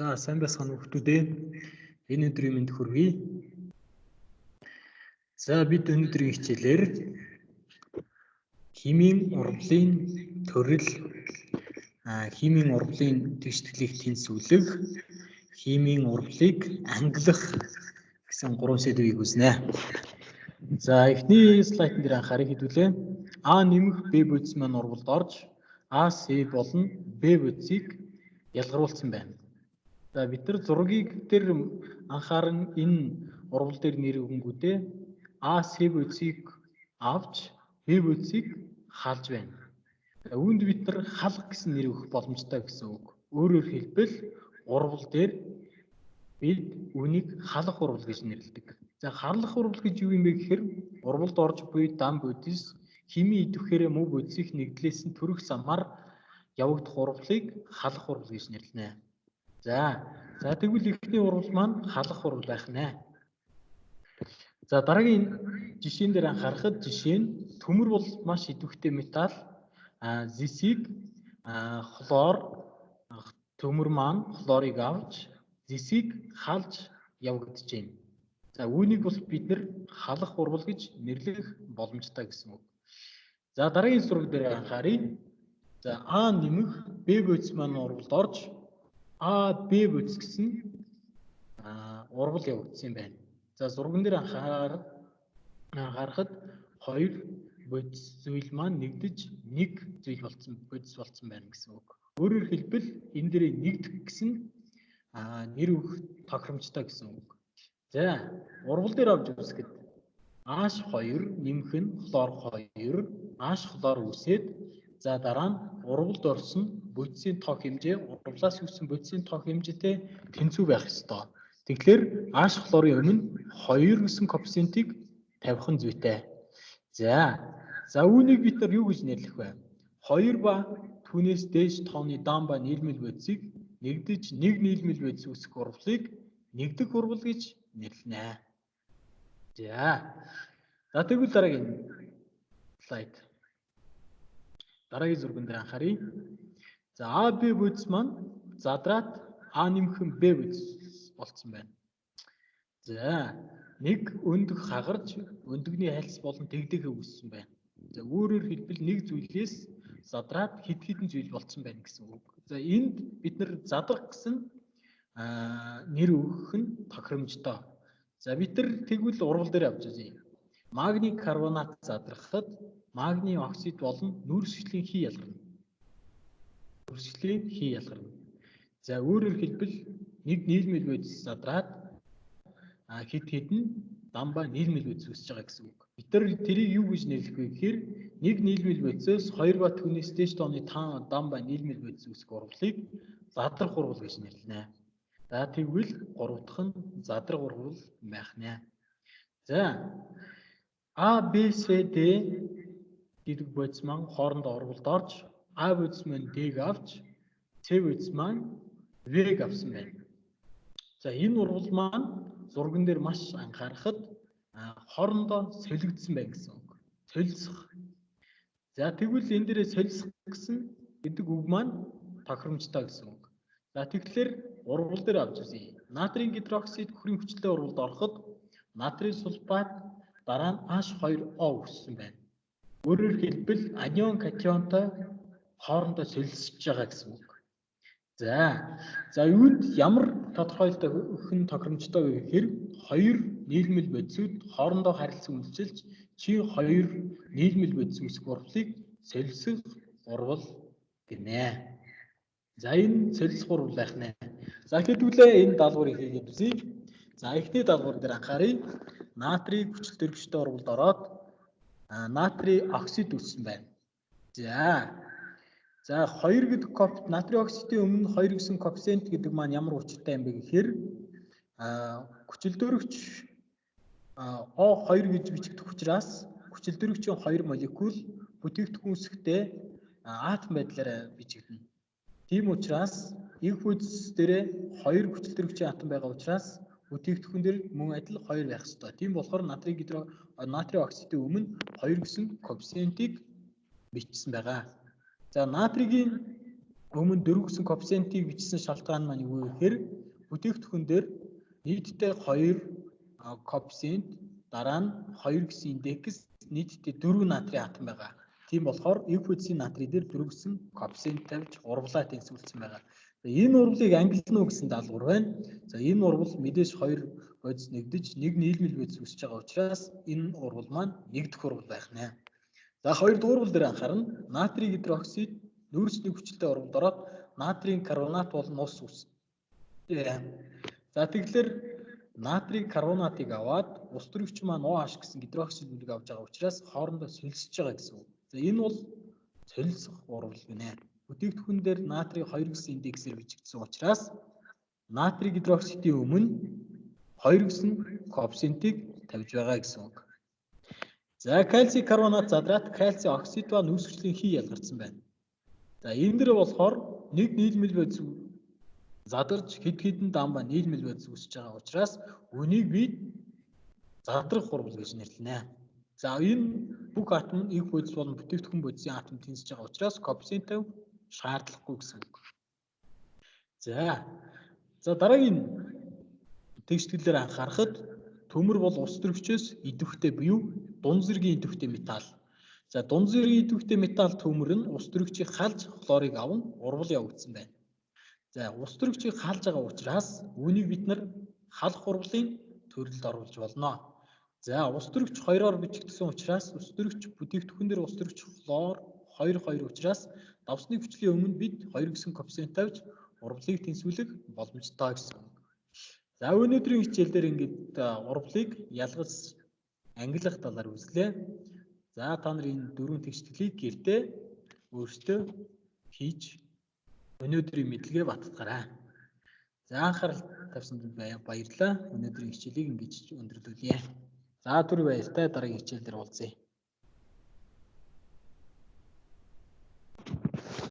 За сайн байцгаана хүүхдүүдээ. Энэ өдрийн мэнд хүргэе. За бид өнөөдрийн хичээлээр химийн урвалын төрөл, химийн урвалын тэгшдэглийг тэнцвүүлэх, химийн урвалыг ангилах гэсэн 3 сэдвийг үзнэ. За эхний слайдн дээр анхаарыг хэдүүлээ. А нэмэх Б бодис маань урвалд орж А С болон Б бодисыг ялгаруулсан байна. За бид нар зургийг дээр анхааран энэ урвал дээр нэр өгөнгүүтээ А С бодисыг авч Б бодисыг халж байна. Үүнд бид нар халах гэсэн нэр өгөх боломжтой гэсэн үг. Өөрөөр хэлбэл урвал дээр бид үүнийг халах урвал гэж нэрлэдэг. За халах урвал гэж юу юм бэ гэхээр урвалд орж буй дан бодис химийн идэвхээрээ мөв бодисыг нэгдлээс нь төрөх замаар явагдах урвалыг халах урвал гэж нэрлэнэ. За тэгвэл эхний урвал маань халах урвал байх нэ. За дараагийн жишээн дээр анхаарахад жишээ нь төмөр бол маш идэвхтэй металл, зисийг хлор, төмөр маань хлорыг авч зисийг халж явагдаж байна. За үүнийг бол бид нэр халах урвал гэж нэрлэх боломжтой гэсэн үг. За дараагийн зураг дээр анхааръя. За А нэмэх Б бодис маань урвалд орж А Б бодис гэсэн урвал явагдсан байна. За зурган дээр анхаарахад хоёр бодис зүйл маань нэгдэж нэг зүйл бодис болсон байна гэсэн үг. Өөрөөр хэлбэл энэ дээр нэгдэх гэсэн нэр өгөх тохиромжтой гэсэн үг. За урвал дээр авч үзэхэд H2 нэмэх нь хлор 2, H хлор үсээд за дараа нь урвалд орсон бодисын тоо хэмжээ урвалаас үүссэн бодисын тоо хэмжээтэй тэнцүү байх ёстой. Тэгэхээр H хлорын өмнө 2 гэсэн коэффициентийг тавих нь зүйтэй. За үүнийг бид нар юу гэж нэрлэх вэ? 2 ба түүнээс дээш тооны дан ба нийлмэл бодисыг нэгдэж 1 нийлмэл бодис үүсэх урвалыг нэгдэх урвал гэж нэрлэнэ. За тэгвэл дараагийн слайд. Дараагийн зурган дээр анхааръя. За А Б бодис маань задраад А нэмэх Б бодис болцсон байна. За нэг өндөх хагарч өндөгний хайлс болон тэгдэхээ үүссэн байна. За өөрөөр хэлбэл нэг зүйлээс задраад хэд хэдэн зүйл болцсон байна гэсэн үг. За энд бид нар задрах гэсэн нэр өгөх нь тохиромжтой. За бид нар тэгвэл урвал дээр авч үзье. Магний карбонат задрахад магний оксид болон нүрсглийн хий ялгарна. За өөрөөр хэлбэл нэг нийлмэл бодис задраад хэд хэдэн дан ба нийлмэл бодис үүсэж байгаа гэсэн үг. Бид нар тэрийг юу гэж нэрлэх вэ гэхээр нэг нийлмэл бодисоос 2 ба түүнээс дээш тооны дан ба нийлмэл бодис үүсэх урвалыг задрах урвал гэж нэрлэнэ. За тэгвэл 3 дахь нь задрах урвал байх нэ. За А Б С Д гэдэг бодис маань хоорондоо урвалд орж А бодис маань Д-г авч С бодис маань В-г авсан байна. За энэ урвал маань зурган дээр маш анхаарахад хоорондоо солигдсон байна гэсэн үг. Солилцох. За тэгвэл энэ дээрээ солилцох гэсэн гэдэг үг маань тохиромжтой гэсэн үг. За тэгэхээр урвал дээр авч үзье. Натрийн гидроксид хүрийн хүчтэй урвалд ороход натрийн сульфат дараа нь H2O үүссэн байна. Өөрөөр хэлбэл анион катионтой хоорондоо солилцож байгаа гэсэн үг. За үүнд ямар тодорхойлолт өгөх нь тохиромжтой вэ гэхээр хоёр нийлмэл бодисууд хоорондоо харилцан үйлчилж чи хоёр нийлмэл бодис үүсэх урвалыг солилцох урвал гинэ. За энэ солилцох урвал байх нэ. За хэдүүлээ энэ даалгаврыг хийгээд үзье. За эхний даалгавар дээр анхааръя. Натрийн хүчил төрөгчтэй урвалд ороод натрийн оксид үүссэн байна. За 2 гэдэг коэффициент натрийн оксидын өмнө 2 гэсэн коэффициент гэдэг маань ямар учиртай юм бэ гэхээр хүчил төрөгч O2 гэж бичигдэх учраас хүчил төрөгчийн 2 молекул бүтээгдэхүүн үсэгтээ атом байдлаараа бичигдэнэ. Тийм учраас их бодис дээр 2 хүчил төрөгчийн атом байгаа учраас бүтээгдэхүүн дээр мөн адил 2 байх ёстой. Тийм болохоор натрийн оксидын өмнө 2 гэсэн коэффициентийг бичсэн байгаа. За натригийн Өмнө 4 гэсэн коэффициентийг бичсэн шалтгаан маань юу вэ гэхээр бүтээгдэхүүн дээр нийтдээ 2 коэффициент дараа нь 2 гэсэн индекс нийтдээ 4 натрийн атом байгаа. Тийм болохоор эвхүцийн натрий дээр 4 гэсэн коэффициент тавьж урвалаа тэнцвүүлсэн байгаа. Энэ урвалыг ангилна уу гэсэн даалгавар байна. За энэ урвал мэдээж 2 бодис нэгдэж 1 нийлмэл бодис үүсэж байгаа учраас энэ урвал маань нэгдэх урвал байх нэ. За 2 дугаар урвал дээр анхаарна. Натрий гидроксид нүүрсний хүчтэй урвалд ороод натрийн карбонат болон ус үүснэ. За тэгэхээр натрийн карбонатыг аваад ус төрөгч маань OH гэсэн гидроксид бүлэг авж байгаа учраас хоорондоо солилцож байгаа гэсэн үг. За энэ бол солилцох урвал гинэ. Бүтээгдэхүүн дээр натрийн 2 гэсэн индексээр бичигдсэн учраас натрийн гидроксидын өмнө 2 гэсэн коэффициентийг тавьж байгаа гэсэн үг. За кальций карбонат задраад кальций оксид ба нүүрсгчлийн хий ялгарсан байна. За энэ дээр болохоор нэг нийлмэл бодис задарч хэд хэдэн дан ба нийлмэл бодис үүсэж байгаа учраас үнийг би задрах урвал гэж нэрлэнэ. За энэ бүх атом нь их бодис болон бүтээгдэхүүн бодисын атом тэнцэж байгаа учраас коэффициент шаардлагагүй гэсэн үг. За дараагийн тэгшгэлээр анхаарахад төмөр бол ус төрөгчөөс идэвхтэй буюу дунд зэргийн идэвхтэй металл. За дунд зэргийн идэвхтэй металл төмөр нь ус төрөгчийг халж хлорыг аван урвал явагдсан байна. За ус төрөгчийг халж байгаа учраас үүнийг бид нар халах урвалын төрөлд оруулж болно. За ус төрөгч 2-оор бичигдсэн учраас ус төрөгч бүтээгдэхүүн дээр ус төрөгч хлор 2 учраас давсны хүчлийн өмнө бид 2 гэсэн коэффициент тавьж урвалыг тэнцвүүлэх боломжтой гэсэн. За өнөөдрийн хичээл дээр ингээд урвалыг ялгаж ангилах талаар үзлээ. За та нар энэ 4 тэгшгэлийг гэртээ өөрсдөө хийж өнөөдрийн мэдлэгээ баттгаарай. За анхаарал тавьсанд баярлалаа. Өнөөдрийн хичээлийг ингэж өндөрлүүлье. За түр баяртай дараагийн хичээл дээр уулзъя.